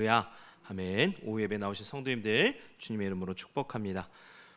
할렐루야, 아멘. 오후 예배 나오신 성도님들 주님의 이름으로 축복합니다.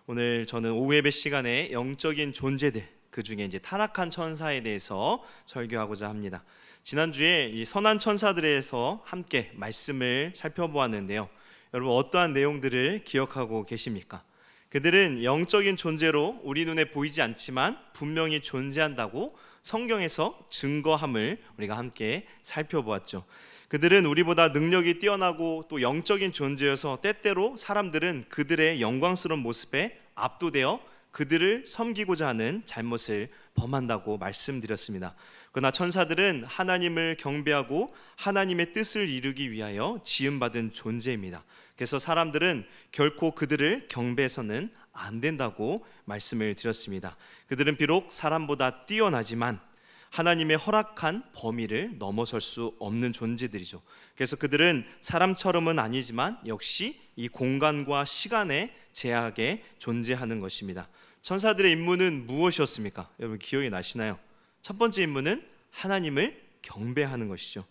오늘 저는 오후 예배 시간에 영적인 존재들, 그 중에 이제 타락한 천사에 대해서 설교하고자 합니다. 지난주에 이 선한 천사들에서 함께 말씀을 살펴보았는데요. 여러분 어떠한 내용들을 기억하고 계십니까? 그들은 영적인 존재로 우리 눈에 보이지 않지만 분명히 존재한다고 성경에서 증거함을 우리가 함께 살펴보았죠. 그들은 우리보다 능력이 뛰어나고 또 영적인 존재여서 때때로 사람들은 그들의 영광스러운 모습에 압도되어 그들을 섬기고자 하는 잘못을 범한다고 말씀드렸습니다. 그러나 천사들은 하나님을 경배하고 하나님의 뜻을 이루기 위하여 지음받은 존재입니다. 그래서 사람들은 결코 그들을 경배해서는 안 된다고 말씀을 드렸습니다. 그들은 비록 사람보다 뛰어나지만 하나님의 허락한 범위를 넘어설 수 없는 존재들이죠. 그래서 그들은 사람처럼은 아니지만 역시 이 공간과 시간의 제약에 존재하는 것입니다. 천사들의 임무는 무엇이었습니까? 여러분 기억이 나시나요? 첫 번째 임무는 하나님을 경배하는 것이죠.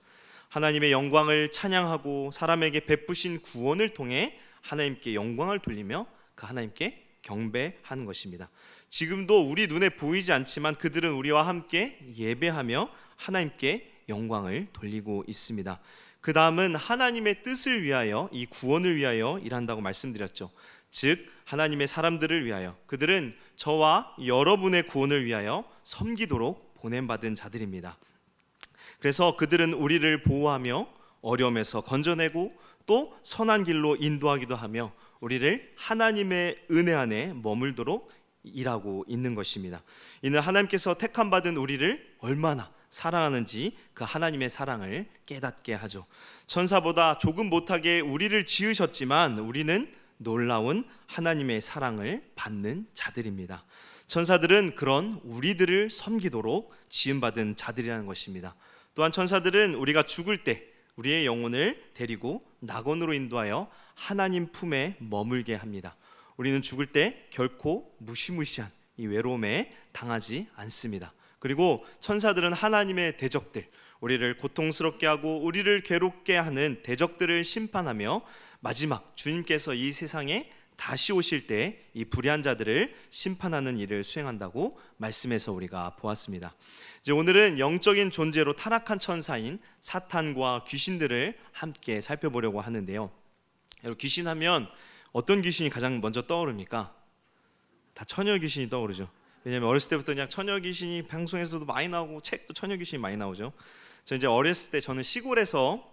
하나님의 영광을 찬양하고 사람에게 베푸신 구원을 통해 하나님께 영광을 돌리며 그 하나님께 경배하는 것입니다. 지금도 우리 눈에 보이지 않지만 그들은 우리와 함께 예배하며 하나님께 영광을 돌리고 있습니다. 그 다음은 하나님의 뜻을 위하여, 이 구원을 위하여 일한다고 말씀드렸죠. 즉 하나님의 사람들을 위하여, 그들은 저와 여러분의 구원을 위하여 섬기도록 보냄받은 자들입니다. 그래서 그들은 우리를 보호하며 어려움에서 건져내고 또 선한 길로 인도하기도 하며 우리를 하나님의 은혜 안에 머물도록 일하고 있는 것입니다. 이는 하나님께서 택함 받은 우리를 얼마나 사랑하는지 그 하나님의 사랑을 깨닫게 하죠. 천사보다 조금 못하게 우리를 지으셨지만 우리는 놀라운 하나님의 사랑을 받는 자들입니다. 천사들은 그런 우리들을 섬기도록 지음받은 자들이라는 것입니다. 또한 천사들은 우리가 죽을 때 우리의 영혼을 데리고 낙원으로 인도하여 하나님 품에 머물게 합니다. 우리는 죽을 때 결코 무시무시한 이 외로움에 당하지 않습니다. 그리고 천사들은 하나님의 대적들, 우리를 고통스럽게 하고 우리를 괴롭게 하는 대적들을 심판하며 마지막 주님께서 이 세상에 다시 오실 때 이 불의한 자들을 심판하는 일을 수행한다고 말씀에서 우리가 보았습니다. 이제 오늘은 영적인 존재로 타락한 천사인 사탄과 귀신들을 함께 살펴보려고 하는데요. 여러분 귀신하면 어떤 귀신이 가장 먼저 떠오릅니까? 다 처녀 귀신이 떠오르죠. 왜냐하면 어렸을 때부터 그냥 처녀 귀신이 방송에서도 많이 나오고 책도 처녀 귀신이 많이 나오죠. 저 이제 어렸을 때 저는 시골에서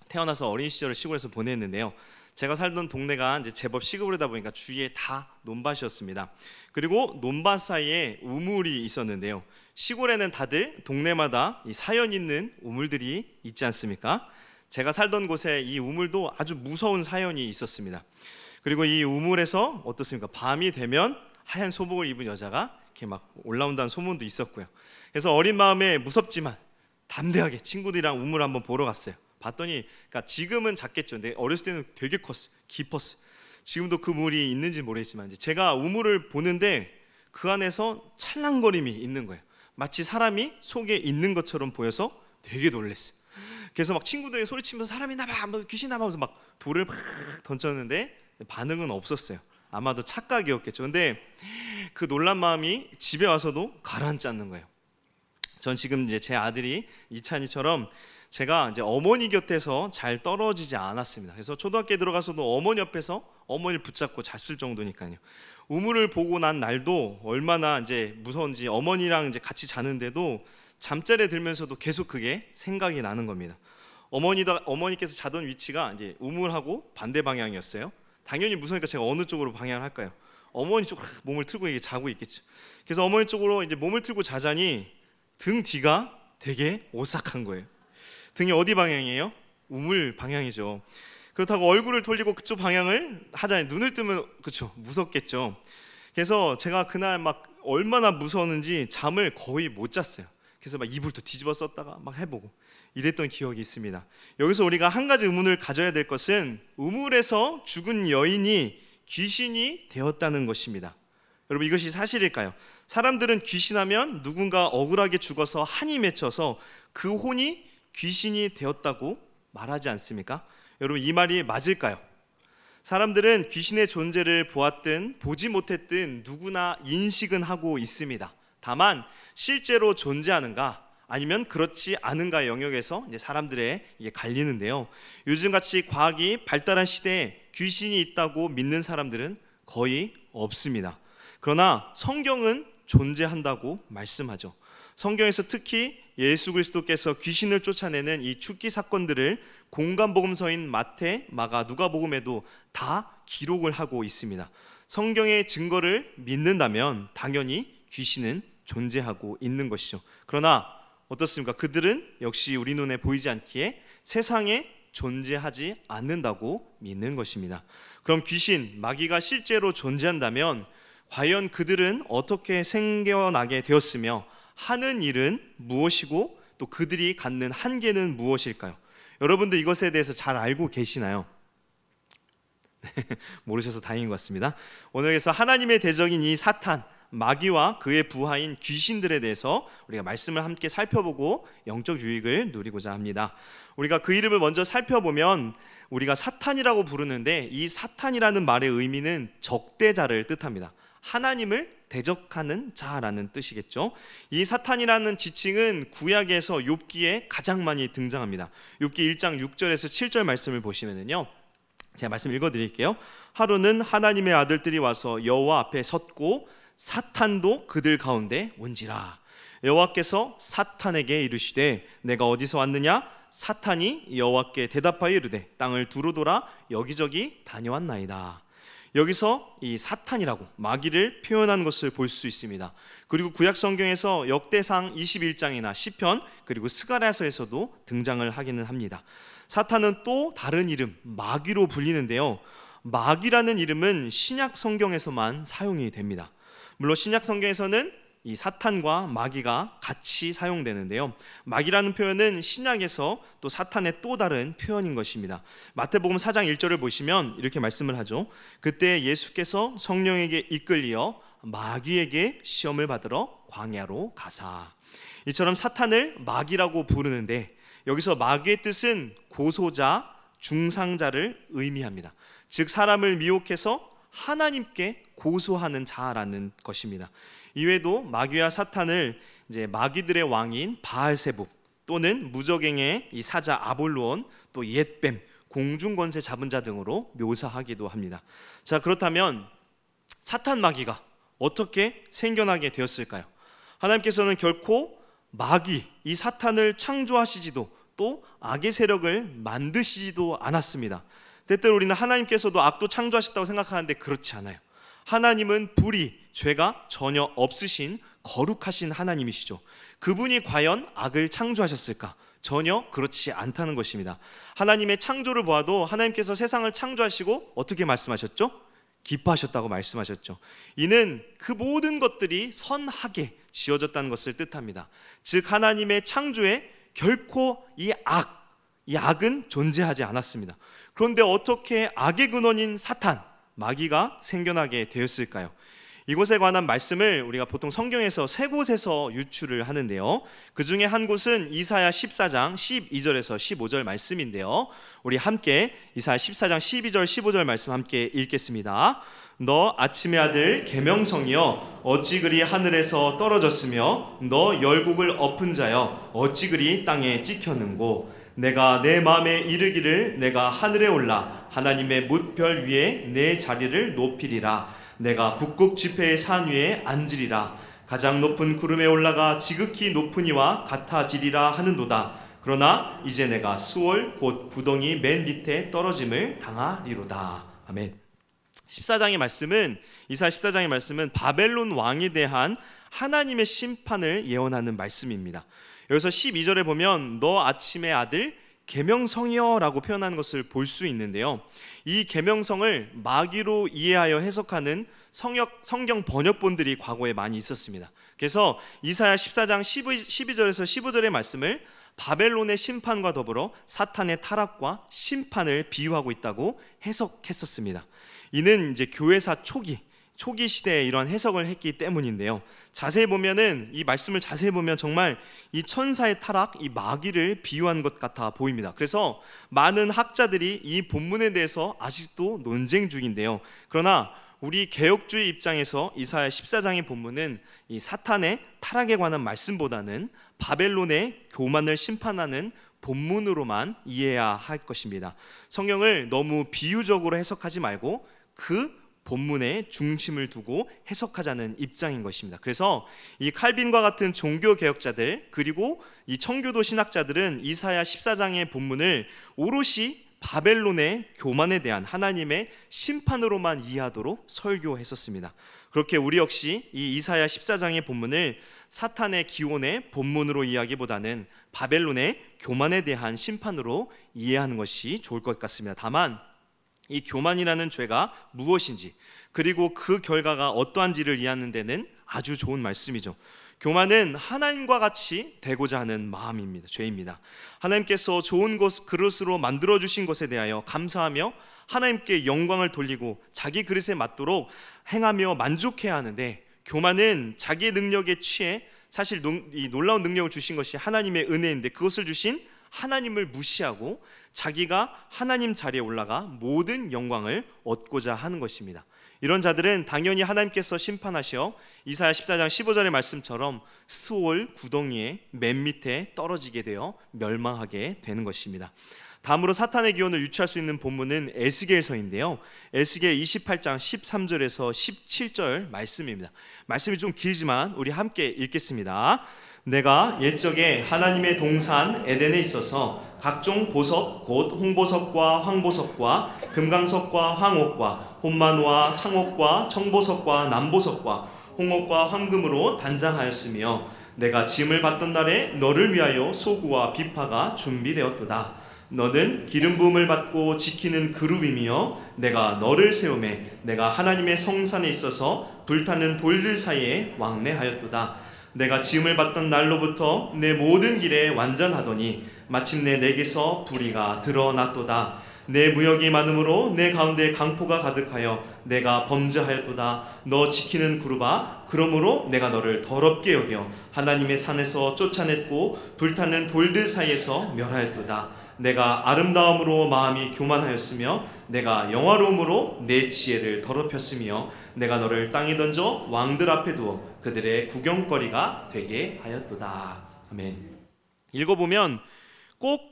태어나서 어린 시절을 시골에서 보냈는데요. 제가 살던 동네가 이제 제법 시골이다 보니까 주위에 다 논밭이었습니다. 그리고 논밭 사이에 우물이 있었는데요. 시골에는 다들 동네마다 이 사연 있는 우물들이 있지 않습니까? 제가 살던 곳에 이 우물도 아주 무서운 사연이 있었습니다. 그리고 이 우물에서 어떻습니까? 밤이 되면 하얀 소복을 입은 여자가 이렇게 막 올라온다는 소문도 있었고요. 그래서 어린 마음에 무섭지만 담대하게 친구들이랑 우물 한번 보러 갔어요. 봤더니 그러니까 지금은 작겠죠. 근데 어렸을 때는 되게 컸어요. 깊었어요. 지금도 그 물이 있는지 모르겠지만 이제 제가 우물을 보는데 그 안에서 찰랑거림이 있는 거예요. 마치 사람이 속에 있는 것처럼 보여서 되게 놀랐어요. 그래서 막 친구들이 소리치면서 사람이 나봐, 귀신 나봐 하면서 막 돌을 막 던졌는데 반응은 없었어요. 아마도 착각이었겠죠. 근데 그 놀란 마음이 집에 와서도 가라앉지 않는 거예요. 전 지금 이제 제 아들이 이찬이처럼 제가 이제 어머니 곁에서 잘 떨어지지 않았습니다. 그래서 초등학교에 들어가서도 어머니 옆에서 어머니를 붙잡고 잤을 정도니까요. 우물을 보고 난 날도 얼마나 이제 무서운지 어머니랑 이제 같이 자는데도 잠자리에 들면서도 계속 그게 생각이 나는 겁니다. 어머니께서 자던 위치가 이제 우물하고 반대 방향이었어요. 당연히 무서우니까 제가 어느 쪽으로 방향을 할까요? 어머니 쪽으로 몸을 틀고 이게 자고 있겠죠. 그래서 어머니 쪽으로 이제 몸을 틀고 자자니 등 뒤가 되게 오싹한 거예요. 등이 어디 방향이에요? 우물 방향이죠. 그렇다고 얼굴을 돌리고 그쪽 방향을 하자니 눈을 뜨면 그렇죠, 무섭겠죠. 그래서 제가 그날 막 얼마나 무서웠는지 잠을 거의 못 잤어요. 그래서 막 이불도 뒤집어 썼다가 막 해보고 이랬던 기억이 있습니다. 여기서 우리가 한 가지 의문을 가져야 될 것은 우물에서 죽은 여인이 귀신이 되었다는 것입니다. 여러분 이것이 사실일까요? 사람들은 귀신하면 누군가 억울하게 죽어서 한이 맺혀서 그 혼이 귀신이 되었다고 말하지 않습니까? 여러분, 이 말이 맞을까요? 사람들은 귀신의 존재를 보았든 보지 못했든 누구나 인식은 하고 있습니다. 다만 실제로 존재하는가 아니면 그렇지 않은가 영역에서 이제 사람들의 이게 갈리는데요. 요즘같이 과학이 발달한 시대에 귀신이 있다고 믿는 사람들은 거의 없습니다. 그러나 성경은 존재한다고 말씀하죠. 성경에서 특히 예수 그리스도께서 귀신을 쫓아내는 이 축기 사건들을 공간복음서인 마태, 마가, 누가복음에도 다 기록을 하고 있습니다. 성경의 증거를 믿는다면 당연히 귀신은 존재하고 있는 것이죠. 그러나 어떻습니까? 그들은 역시 우리 눈에 보이지 않기에 세상에 존재하지 않는다고 믿는 것입니다. 그럼 귀신, 마귀가 실제로 존재한다면 과연 그들은 어떻게 생겨나게 되었으며 하는 일은 무엇이고 또 그들이 갖는 한계는 무엇일까요? 여러분들 이것에 대해서 잘 알고 계시나요? 모르셔서 다행인 것 같습니다. 오늘 그래서 하나님의 대적인 이 사탄, 마귀와 그의 부하인 귀신들에 대해서 우리가 말씀을 함께 살펴보고 영적 유익을 누리고자 합니다. 우리가 그 이름을 먼저 살펴보면 우리가 사탄이라고 부르는데 이 사탄이라는 말의 의미는 적대자를 뜻합니다. 하나님을 대적하는 자라는 뜻이겠죠. 이 사탄이라는 지칭은 구약에서 욥기에 가장 많이 등장합니다. 욥기 1장 6절에서 7절 말씀을 보시면은요, 제가 말씀 읽어드릴게요. 하루는 하나님의 아들들이 와서 여호와 앞에 섰고 사탄도 그들 가운데 온지라. 여호와께서 사탄에게 이르시되 내가 어디서 왔느냐? 사탄이 여호와께 대답하여 이르되 땅을 두루 돌아 여기저기 다녀왔나이다. 여기서 이 사탄이라고 마귀를 표현한 것을 볼 수 있습니다. 그리고 구약 성경에서 역대상 21장이나 시편 그리고 스가랴서에서도 등장을 하기는 합니다. 사탄은 또 다른 이름 마귀로 불리는데요, 마귀라는 이름은 신약 성경에서만 사용이 됩니다. 물론 신약 성경에서는 이 사탄과 마귀가 같이 사용되는데요, 마귀라는 표현은 신약에서 또 사탄의 또 다른 표현인 것입니다. 마태복음 4장 1절을 보시면 이렇게 말씀을 하죠. 그때 예수께서 성령에게 이끌리어 마귀에게 시험을 받으러 광야로 가사. 이처럼 사탄을 마귀라고 부르는데 여기서 마귀의 뜻은 고소자, 중상자를 의미합니다. 즉 사람을 미혹해서 하나님께 고소하는 자라는 것입니다. 이외에도 마귀와 사탄을 이제 마귀들의 왕인 바알세북 또는 무적행의 이 사자 아볼로온, 또 옛뱀, 공중권세 잡은 자 등으로 묘사하기도 합니다. 자, 그렇다면 사탄 마귀가 어떻게 생겨나게 되었을까요? 하나님께서는 결코 마귀, 이 사탄을 창조하시지도 또 악의 세력을 만드시지도 않았습니다. 때때로 우리는 하나님께서도 악도 창조하셨다고 생각하는데 그렇지 않아요. 하나님은 불의, 죄가 전혀 없으신 거룩하신 하나님이시죠. 그분이 과연 악을 창조하셨을까? 전혀 그렇지 않다는 것입니다. 하나님의 창조를 보아도 하나님께서 세상을 창조하시고 어떻게 말씀하셨죠? 기뻐하셨다고 말씀하셨죠. 이는 그 모든 것들이 선하게 지어졌다는 것을 뜻합니다. 즉 하나님의 창조에 결코 이 악은 존재하지 않았습니다. 그런데 어떻게 악의 근원인 사탄, 마귀가 생겨나게 되었을까요? 이것에 관한 말씀을 우리가 보통 성경에서 세 곳에서 유출을 하는데요, 그 중에 한 곳은 이사야 14장 12절에서 15절 말씀인데요, 우리 함께 이사야 14장 12절 15절 말씀 함께 읽겠습니다. 너 아침의 아들 계명성이여 어찌 그리 하늘에서 떨어졌으며 너 열국을 엎은 자여 어찌 그리 땅에 찍혔는고 내가 내 마음에 이르기를 내가 하늘에 올라 하나님의 뭇별 위에 내 자리를 높이리라. 내가 북극 지폐의 산 위에 앉으리라. 가장 높은 구름에 올라가 지극히 높은 이와 같아지리라 하는도다. 그러나 이제 내가 수월 곧 구덩이 맨 밑에 떨어짐을 당하리로다. 아멘. 14장의 말씀은 이사야 14장의 말씀은 바벨론 왕에 대한 하나님의 심판을 예언하는 말씀입니다. 여기서 12절에 보면 너 아침의 아들 계명성이여 라고 표현하는 것을 볼 수 있는데요, 이 계명성을 마귀로 이해하여 해석하는 성경 번역본들이 과거에 많이 있었습니다. 그래서 이사야 14장 12절에서 15절의 말씀을 바벨론의 심판과 더불어 사탄의 타락과 심판을 비유하고 있다고 해석했었습니다. 이는 이제 교회사 초기 초기 시대에 이런 해석을 했기 때문인데요. 자세히 보면은 이 말씀을 자세히 보면 정말 이 천사의 타락, 이 마귀를 비유한 것 같아 보입니다. 그래서 많은 학자들이 이 본문에 대해서 아직도 논쟁 중인데요. 그러나 우리 개혁주의 입장에서 이사야 14장의 본문은 이 사탄의 타락에 관한 말씀보다는 바벨론의 교만을 심판하는 본문으로만 이해해야 할 것입니다. 성경을 너무 비유적으로 해석하지 말고 그 본문에 중심을 두고 해석하자는 입장인 것입니다. 그래서 이 칼빈과 같은 종교 개혁자들 그리고 이 청교도 신학자들은 이사야 14장의 본문을 오롯이 바벨론의 교만에 대한 하나님의 심판으로만 이해하도록 설교했었습니다. 그렇게 우리 역시 이 이사야 14장의 본문을 사탄의 기원의 본문으로 이해하기보다는 바벨론의 교만에 대한 심판으로 이해하는 것이 좋을 것 같습니다. 다만 이 교만이라는 죄가 무엇인지 그리고 그 결과가 어떠한지를 이해하는 데는 아주 좋은 말씀이죠. 교만은 하나님과 같이 되고자 하는 마음입니다. 죄입니다. 하나님께서 좋은 그릇으로 만들어주신 것에 대하여 감사하며 하나님께 영광을 돌리고 자기 그릇에 맞도록 행하며 만족해야 하는데, 교만은 자기의 능력에 취해 사실 이 놀라운 능력을 주신 것이 하나님의 은혜인데 그것을 주신 하나님을 무시하고 자기가 하나님 자리에 올라가 모든 영광을 얻고자 하는 것입니다. 이런 자들은 당연히 하나님께서 심판하셔 이사야 14장 15절의 말씀처럼 스올 구덩이의 맨 밑에 떨어지게 되어 멸망하게 되는 것입니다. 다음으로 사탄의 기원을 유추할 수 있는 본문은 에스겔서인데요. 에스겔 28장 13절에서 17절 말씀입니다. 말씀이 좀 길지만 우리 함께 읽겠습니다. 내가 옛적에 하나님의 동산 에덴에 있어서 각종 보석 곧 홍보석과 황보석과 금강석과 황옥과 혼마노와 창옥과 청보석과 남보석과 홍옥과 황금으로 단장하였으며 내가 짐을 받던 날에 너를 위하여 소구와 비파가 준비되었도다. 너는 기름 부음을 받고 지키는 그룹이며 내가 너를 세우매 내가 하나님의 성산에 있어서 불타는 돌들 사이에 왕래하였도다. 내가 지음을 받던 날로부터 내 모든 길에 완전하더니 마침내 내게서 불의가 드러났도다. 내 무역이 많으므로 내 가운데 강포가 가득하여 내가 범죄하였도다. 너 지키는 그룹아, 그러므로 내가 너를 더럽게 여겨 하나님의 산에서 쫓아냈고 불타는 돌들 사이에서 멸하였도다. 내가 아름다움으로 마음이 교만하였으며 내가 영화로움으로 내 지혜를 더럽혔으며 내가 너를 땅에 던져 왕들 앞에 두어 그들의 구경거리가 되게 하였도다. 아멘. 읽어보면 꼭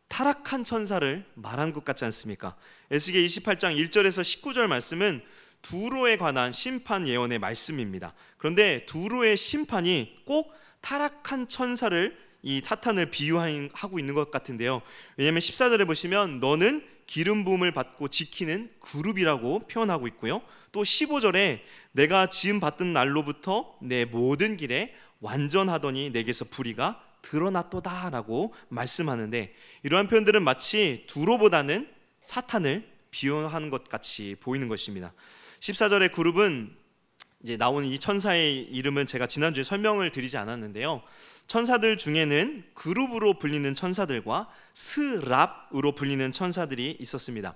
타락한 천사를 말한 것 같지 않습니까? 에스겔 28장 1절에서 19절 말씀은 두로에 관한 심판 예언의 말씀입니다. 그런데 두로의 심판이 꼭 타락한 천사를 이 사탄을 비유하고 있는 것 같은데요. 왜냐하면 14절에 보시면 너는 기름 부음을 받고 지키는 그룹이라고 표현하고 있고요. 또 15절에 내가 지음 받던 날로부터 내 모든 길에 완전하더니 내게서 불의가 드러났도다라고 말씀하는데, 이러한 표현들은 마치 두로보다는 사탄을 비유하는 것 같이 보이는 것입니다. 14절의 그룹은 이제 나오는 이 천사의 이름은 제가 지난주에 설명을 드리지 않았는데요. 천사들 중에는 그룹으로 불리는 천사들과 스랍으로 불리는 천사들이 있습니다.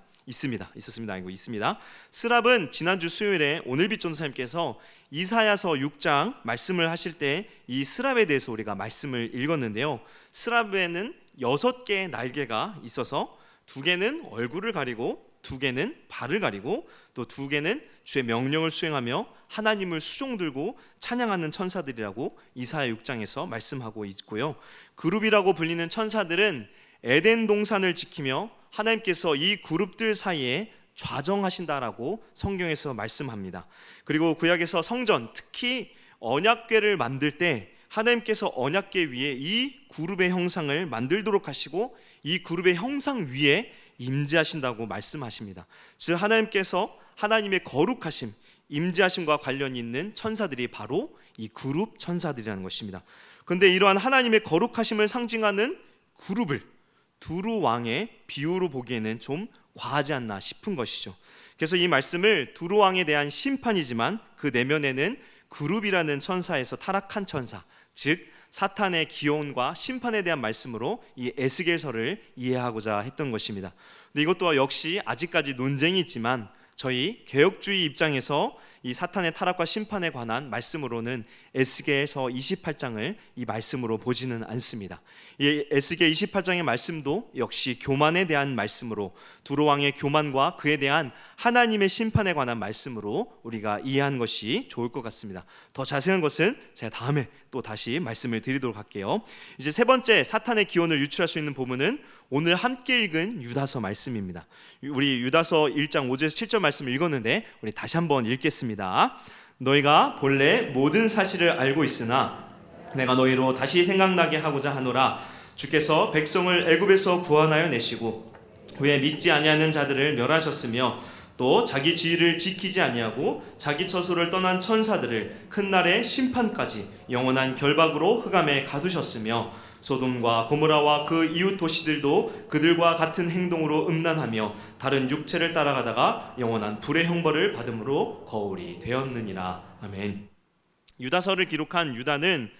스랍은 지난주 수요일에 오늘빛 전도사님께서 이사야서 6장 말씀을 하실 때 이 스랍에 대해서 우리가 말씀을 읽었는데요. 스랍에는 6개의 날개가 있어서 2개는 얼굴을 가리고 2개는 발을 가리고 또 2개는 주의 명령을 수행하며 하나님을 수종들고 찬양하는 천사들이라고 이사야 6장에서 말씀하고 있고요. 그룹이라고 불리는 천사들은 에덴 동산을 지키며 하나님께서 이 그룹들 사이에 좌정하신다라고 성경에서 말씀합니다. 그리고 구약에서 성전, 특히 언약궤를 만들 때 하나님께서 언약궤 위에 이 그룹의 형상을 만들도록 하시고 이 그룹의 형상 위에 임재하신다고 말씀하십니다. 즉 하나님께서 하나님의 거룩하심, 임재하심과 관련이 있는 천사들이 바로 이 그룹 천사들이라는 것입니다. 그런데 이러한 하나님의 거룩하심을 상징하는 그룹을 두루 왕의 비유로 보기에는 좀 과하지 않나 싶은 것이죠. 그래서 이 말씀을 두루 왕에 대한 심판이지만 그 내면에는 그룹이라는 천사에서 타락한 천사, 즉 사탄의 기원과 심판에 대한 말씀으로 이 에스겔서를 이해하고자 했던 것입니다. 근데 이것도 역시 아직까지 논쟁이 있지만 저희 개혁주의 입장에서 이 사탄의 타락과 심판에 관한 말씀으로는 에스겔서 28장을 이 말씀으로 보지는 않습니다. 이 에스겔 28장의 말씀도 역시 교만에 대한 말씀으로, 두로 왕의 교만과 그에 대한 하나님의 심판에 관한 말씀으로 우리가 이해한 것이 좋을 것 같습니다. 더 자세한 것은 제가 다음에 또 다시 말씀을 드리도록 할게요. 이제 세 번째, 사탄의 기원을 유출할 수 있는 본문은 오늘 함께 읽은 유다서 말씀입니다. 우리 유다서 1장 5절에서 7절 말씀을 읽었는데 우리 다시 한번 읽겠습니다. 너희가 본래 모든 사실을 알고 있으나 내가 너희로 다시 생각나게 하고자 하노라. 주께서 백성을 애굽에서 구원하여 내시고 후에 믿지 아니하는 자들을 멸하셨으며 또 자기 지위를 지키지 아니하고 자기 처소를 떠난 천사들을 큰 날의 심판까지 영원한 결박으로 흑암에 가두셨으며 소돔과 고모라와 그 이웃 도시들도 그들과 같은 행동으로 음란하며 다른 육체를 따라가다가 영원한 불의 형벌을 받음으로 거울이 되었느니라. 아멘. 유다서를 기록한 유다는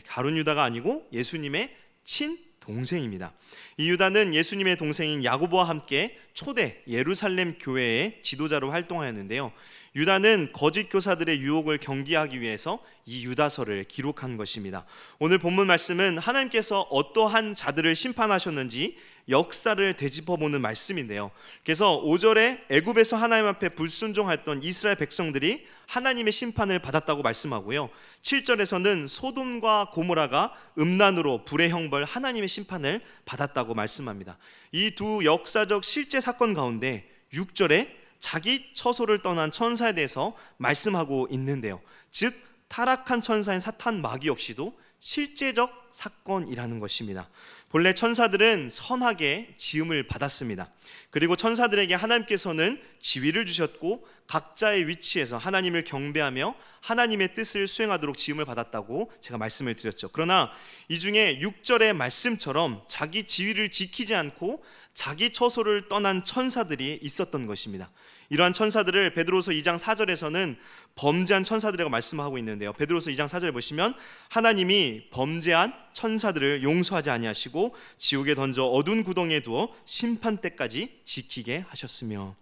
가룟 유다가 아니고 예수님의 친동생입니다. 이 유다는 예수님의 동생인 야고보와 함께 초대 예루살렘 교회의 지도자로 활동하였는데요. 유다는 거짓 교사들의 유혹을 경계하기 위해서 이 유다서를 기록한 것입니다. 오늘 본문 말씀은 하나님께서 어떠한 자들을 심판하셨는지 역사를 되짚어보는 말씀인데요. 그래서 5절에 애굽에서 하나님 앞에 불순종했던 이스라엘 백성들이 하나님의 심판을 받았다고 말씀하고요. 7절에서는 소돔과 고모라가 음란으로 불의 형벌, 하나님의 심판을 받았다고 말씀합니다. 이 두 역사적 실제 사건 가운데 6절에 자기 처소를 떠난 천사에 대해서 말씀하고 있는데요. 즉 타락한 천사인 사탄 마귀 역시도 실제적 사건이라는 것입니다. 본래 천사들은 선하게 지음을 받았습니다. 그리고 천사들에게 하나님께서는 지위를 주셨고 각자의 위치에서 하나님을 경배하며 하나님의 뜻을 수행하도록 지음을 받았다고 제가 말씀을 드렸죠. 그러나 이 중에 6절의 말씀처럼 자기 지위를 지키지 않고 자기 처소를 떠난 천사들이 있었던 것입니다. 이러한 천사들을 베드로서 2장 4절에서는 범죄한 천사들이라고 말씀하고 있는데요. 베드로서 2장 4절에 보시면 하나님이 범죄한 천사들을 용서하지 아니하시고 지옥에 던져 어두운 구덩이에 두어 심판 때까지 지키게 하셨으며,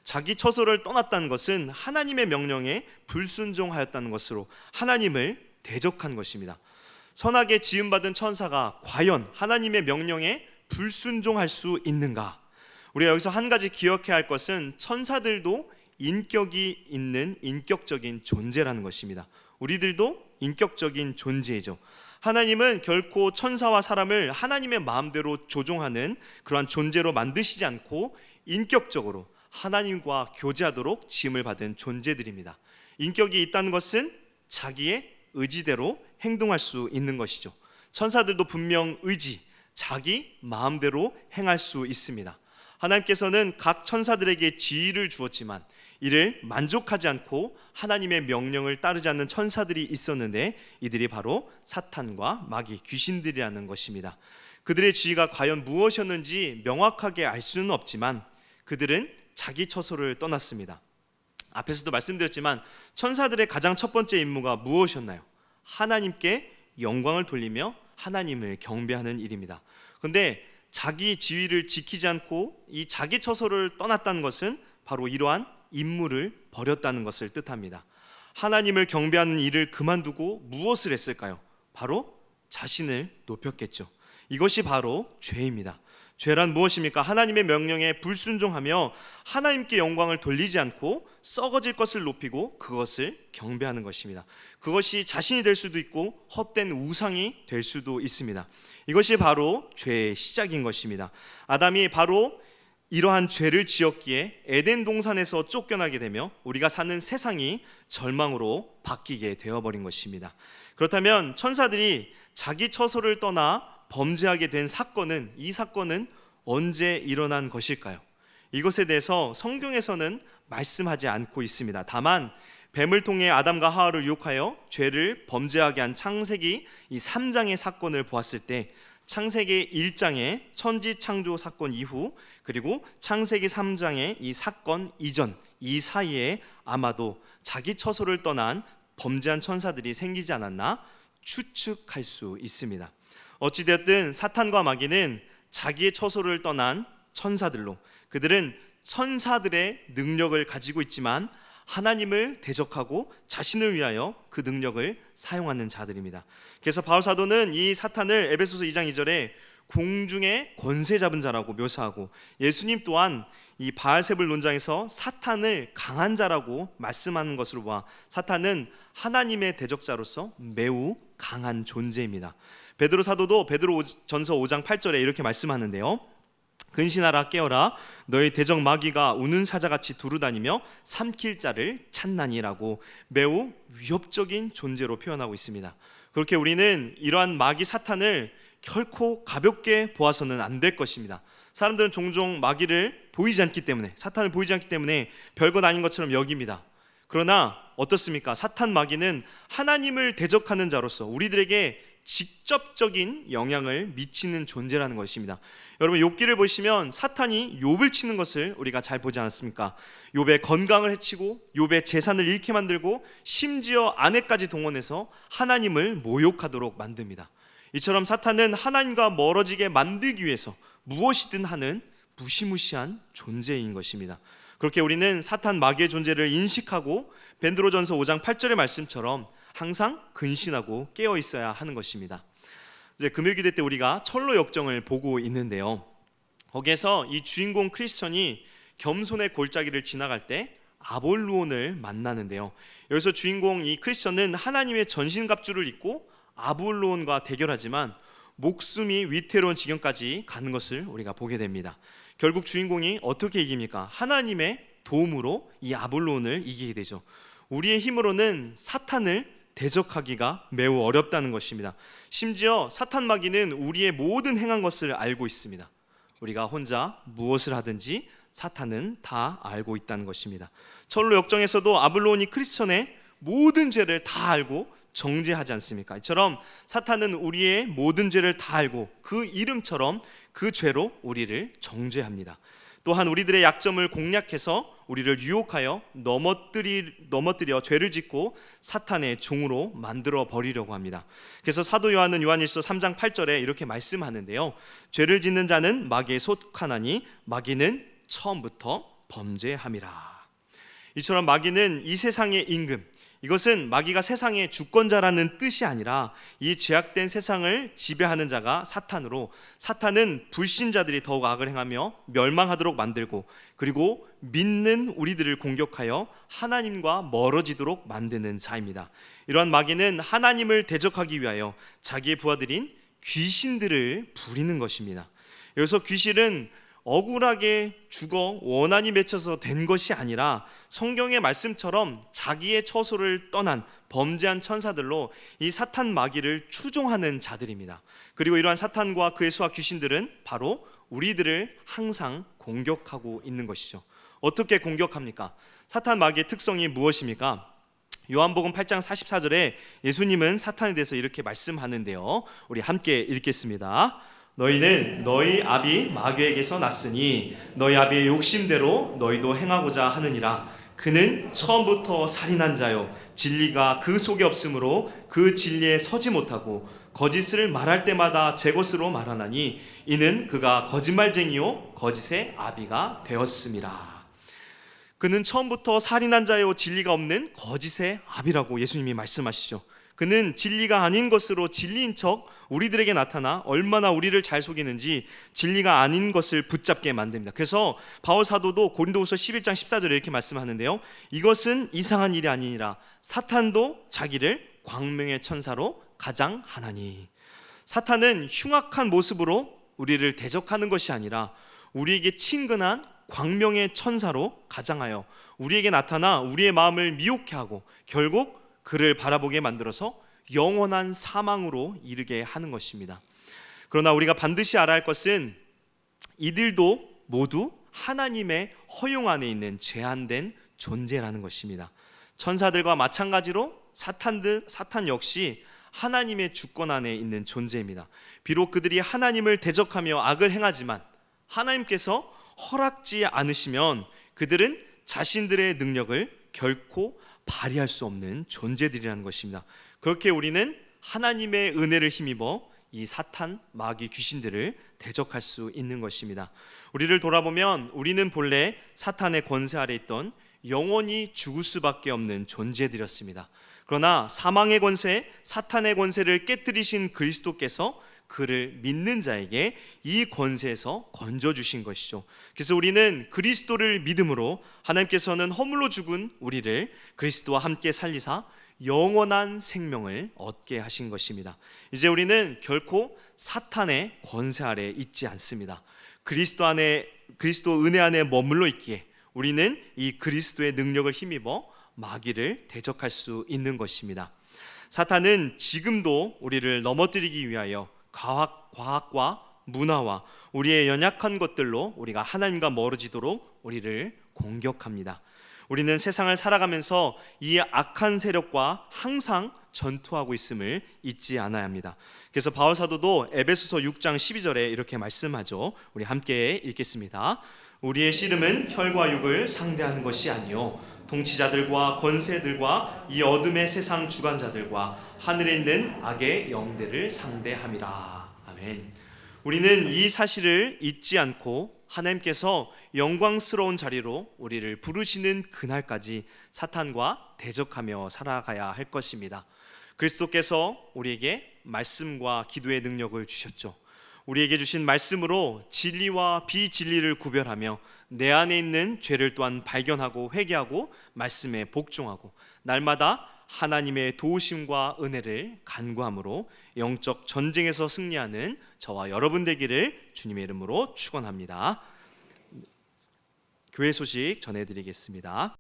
자기 처소를 떠났다는 것은 하나님의 명령에 불순종하였다는 것으로 하나님을 대적한 것입니다. 선하게 지음받은 천사가 과연 하나님의 명령에 불순종할 수 있는가? 우리가 여기서 한 가지 기억해야 할 것은 천사들도 인격이 있는 인격적인 존재라는 것입니다. 우리들도 인격적인 존재이죠. 하나님은 결코 천사와 사람을 하나님의 마음대로 조종하는 그러한 존재로 만드시지 않고 인격적으로 하나님과 교제하도록 지음을 받은 존재들입니다. 인격이 있다는 것은 자기의 의지대로 행동할 수 있는 것이죠. 천사들도 분명 의지, 자기 마음대로 행할 수 있습니다. 하나님께서는 각 천사들에게 지위를 주었지만 이를 만족하지 않고 하나님의 명령을 따르지 않는 천사들이 있었는데 이들이 바로 사탄과 마귀, 귀신들이라는 것입니다. 그들의 지위가 과연 무엇이었는지 명확하게 알 수는 없지만 그들은 자기 처소를 떠났습니다. 앞에서도 말씀드렸지만 천사들의 가장 첫 번째 임무가 무엇이었나요? 하나님께 영광을 돌리며 하나님을 경배하는 일입니다. 그런데 자기 지위를 지키지 않고 이 자기 처소를 떠났다는 것은 바로 이러한 임무를 버렸다는 것을 뜻합니다. 하나님을 경배하는 일을 그만두고 무엇을 했을까요? 바로 자신을 높였겠죠. 이것이 바로 죄입니다. 죄란 무엇입니까? 하나님의 명령에 불순종하며 하나님께 영광을 돌리지 않고 썩어질 것을 높이고 그것을 경배하는 것입니다. 그것이 자신이 될 수도 있고 헛된 우상이 될 수도 있습니다. 이것이 바로 죄의 시작인 것입니다. 아담이 바로 이러한 죄를 지었기에 에덴 동산에서 쫓겨나게 되며 우리가 사는 세상이 절망으로 바뀌게 되어버린 것입니다. 그렇다면 천사들이 자기 처소를 떠나 범죄하게 된 사건은, 이 사건은 언제 일어난 것일까요? 이것에 대해서 성경에서는 말씀하지 않고 있습니다. 다만 뱀을 통해 아담과 하와를 유혹하여 죄를 범죄하게 한 창세기 이 3장의 사건을 보았을 때 창세기 1장의 천지 창조 사건 이후 그리고 창세기 3장의 이 사건 이전, 이 사이에 아마도 자기 처소를 떠난 범죄한 천사들이 생기지 않았나 추측할 수 있습니다. 어찌되었든 사탄과 마귀는 자기의 처소를 떠난 천사들로, 그들은 천사들의 능력을 가지고 있지만 하나님을 대적하고 자신을 위하여 그 능력을 사용하는 자들입니다. 그래서 바울 사도는 이 사탄을 에베소서 2장 2절에 공중에 권세 잡은 자라고 묘사하고, 예수님 또한 이 바알세불 논장에서 사탄을 강한 자라고 말씀하는 것으로 봐 사탄은 하나님의 대적자로서 매우 강한 존재입니다. 베드로 사도도 베드로전서 5장 8절에 이렇게 말씀하는데요. 근신하라 깨어라, 너희 대적 마귀가 우는 사자같이 두루다니며 삼킬 자를 찾나니라고 매우 위협적인 존재로 표현하고 있습니다. 그렇게 우리는 이러한 마귀 사탄을 결코 가볍게 보아서는 안 될 것입니다. 사람들은 종종 마귀를 보이지 않기 때문에, 사탄을 보이지 않기 때문에 별것 아닌 것처럼 여깁니다. 그러나 어떻습니까? 사탄 마귀는 하나님을 대적하는 자로서 우리들에게 직접적인 영향을 미치는 존재라는 것입니다. 여러분, 욥기를 보시면 사탄이 욥을 치는 것을 우리가 잘 보지 않았습니까? 욥의 건강을 해치고 욥의 재산을 잃게 만들고 심지어 아내까지 동원해서 하나님을 모욕하도록 만듭니다. 이처럼 사탄은 하나님과 멀어지게 만들기 위해서 무엇이든 하는 무시무시한 존재인 것입니다. 그렇게 우리는 사탄 마귀의 존재를 인식하고 베드로전서 5장 8절의 말씀처럼 항상 근신하고 깨어 있어야 하는 것입니다. 이제 금요기대 때 우리가 철로 역정을 보고 있는데요. 거기에서 이 주인공 크리스천이 겸손의 골짜기를 지나갈 때 아볼루온을 만나는데요. 여기서 주인공 이 크리스천은 하나님의 전신갑주를 입고 아볼루온과 대결하지만 목숨이 위태로운 지경까지 가는 것을 우리가 보게 됩니다. 결국 주인공이 어떻게 이깁니까? 하나님의 도움으로 이 아볼론을 이기게 되죠. 우리의 힘으로는 사탄을 대적하기가 매우 어렵다는 것입니다. 심지어 사탄 마귀는 우리의 모든 행한 것을 알고 있습니다. 우리가 혼자 무엇을 하든지 사탄은 다 알고 있다는 것입니다. 철로 역정에서도 아볼론이 크리스천의 모든 죄를 다 알고 정죄하지 않습니까? 이처럼 사탄은 우리의 모든 죄를 다 알고 그 이름처럼 그 죄로 우리를 정죄합니다. 또한 우리들의 약점을 공략해서 우리를 유혹하여 넘어뜨려 죄를 짓고 사탄의 종으로 만들어 버리려고 합니다. 그래서 사도 요한은 요한일서 3장 8절에 이렇게 말씀하는데요. 죄를 짓는 자는 마귀에 속하나니 마귀는 처음부터 범죄함이라. 이처럼 마귀는 이 세상의 임금, 이것은 마귀가 세상의 주권자라는 뜻이 아니라 이 죄악된 세상을 지배하는 자가 사탄으로, 사탄은 불신자들이 더욱 악을 행하며 멸망하도록 만들고, 그리고 믿는 우리들을 공격하여 하나님과 멀어지도록 만드는 자입니다. 이러한 마귀는 하나님을 대적하기 위하여 자기의 부하들인 귀신들을 부리는 것입니다. 여기서 귀신은 억울하게 죽어 원한이 맺혀서 된 것이 아니라 성경의 말씀처럼 자기의 처소를 떠난 범죄한 천사들로 이 사탄 마귀를 추종하는 자들입니다. 그리고 이러한 사탄과 그의 수하 귀신들은 바로 우리들을 항상 공격하고 있는 것이죠. 어떻게 공격합니까? 사탄 마귀의 특성이 무엇입니까? 요한복음 8장 44절에 예수님은 사탄에 대해서 이렇게 말씀하는데요. 우리 함께 읽겠습니다. 너희는 너희 아비 마귀에게서 났으니 너희 아비의 욕심대로 너희도 행하고자 하느니라. 그는 처음부터 살인한 자요 진리가 그 속에 없으므로 그 진리에 서지 못하고 거짓을 말할 때마다 제 것으로 말하나니 이는 그가 거짓말쟁이요 거짓의 아비가 되었음이라. 그는 처음부터 살인한 자요 진리가 없는 거짓의 아비라고 예수님이 말씀하시죠. 그는 진리가 아닌 것으로 진리인 척 우리들에게 나타나 얼마나 우리를 잘 속이는지 진리가 아닌 것을 붙잡게 만듭니다. 그래서 바울 사도도 고린도후서 11장 14절에 이렇게 말씀하는데요. 이것은 이상한 일이 아니니라. 사탄도 자기를 광명의 천사로 가장하나니. 사탄은 흉악한 모습으로 우리를 대적하는 것이 아니라 우리에게 친근한 광명의 천사로 가장하여 우리에게 나타나 우리의 마음을 미혹해 하고 결국 그를 바라보게 만들어서 영원한 사망으로 이르게 하는 것입니다. 그러나 우리가 반드시 알아야 할 것은 이들도 모두 하나님의 허용 안에 있는 제한된 존재라는 것입니다. 천사들과 마찬가지로 사탄 역시 하나님의 주권 안에 있는 존재입니다. 비록 그들이 하나님을 대적하며 악을 행하지만 하나님께서 허락지 않으시면 그들은 자신들의 능력을 결코 발휘할 수 없는 존재들이라는 것입니다. 그렇게 우리는 하나님의 은혜를 힘입어 이 사탄, 마귀, 귀신들을 대적할 수 있는 것입니다. 우리를 돌아보면 우리는 본래 사탄의 권세 아래 있던 영원히 죽을 수밖에 없는 존재들이었습니다. 그러나 사망의 권세, 사탄의 권세를 깨뜨리신 그리스도께서 그를 믿는 자에게 이 권세에서 건져주신 것이죠. 그래서 우리는 그리스도를 믿음으로 하나님께서는 허물로 죽은 우리를 그리스도와 함께 살리사 영원한 생명을 얻게 하신 것입니다. 이제 우리는 결코 사탄의 권세 아래 있지 않습니다. 그리스도 은혜 안에 머물러 있기에 우리는 이 그리스도의 능력을 힘입어 마귀를 대적할 수 있는 것입니다. 사탄은 지금도 우리를 넘어뜨리기 위하여 과학과 문화와 우리의 연약한 것들로 우리가 하나님과 멀어지도록 우리를 공격합니다. 우리는 세상을 살아가면서 이 악한 세력과 항상 전투하고 있음을 잊지 않아야 합니다. 그래서 바울 사도도 에베소서 6장 12절에 이렇게 말씀하죠. 우리 함께 읽겠습니다. 우리의 씨름은 혈과 육을 상대하는 것이 아니요 통치자들과 권세들과 이 어둠의 세상 주관자들과 하늘에 있는 악의 영들을 상대함이라. 아멘. 우리는 이 사실을 잊지 않고 하나님께서 영광스러운 자리로 우리를 부르시는 그날까지 사탄과 대적하며 살아가야 할 것입니다. 그리스도께서 우리에게 말씀과 기도의 능력을 주셨죠. 우리에게 주신 말씀으로 진리와 비진리를 구별하며 내 안에 있는 죄를 또한 발견하고 회개하고 말씀에 복종하고 날마다 하나님의 도우심과 은혜를 간구함으로 영적 전쟁에서 승리하는 저와 여러분 되기를 주님의 이름으로 축원합니다. 교회 소식 전해드리겠습니다.